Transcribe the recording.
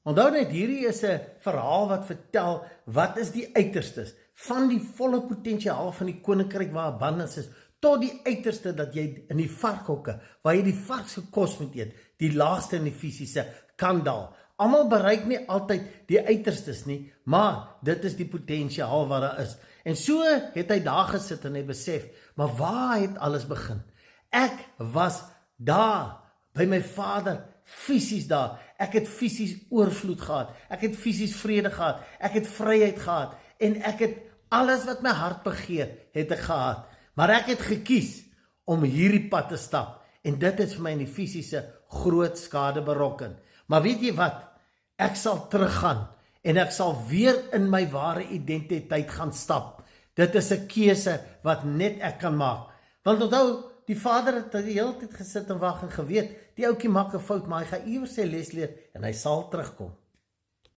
Onthou net, hierdie is 'n verhaal wat vertel wat is die uiterstes van die volle potensiaal van die koninkryk waar abundance is, tot die uiterste dat jy in die varkhokke, waar jy die varkse kos moet eet, die laagste in die fisiese kan daal. Almal bereik nie altyd die uiterstes nie, maar dit is die potensiaal wat daar is. En so het hy daar gesit en hy besef, maar waar het alles begin? Ek was daar, by my Vader, fisies daar. Ek het fisies oorvloed gehad, ek het fisies vrede gehad, ek het vryheid gehad, en ek het alles wat my hart begeer, het ek gehad. Maar ek het gekies om hierdie pad te stap, en dit het vir my in die fisiese groot skade berokken. Maar weet jy wat? Ek sal teruggaan, en ek sal weer in my ware identiteit gaan stap. Dit is 'n keuse wat net ek kan maak. Want onthou, die Vader het die hele tyd gesit en wag en geweet, die ouetjie maak 'n fout, maar hy gaan iewers sy les leer, en hy sal terugkom.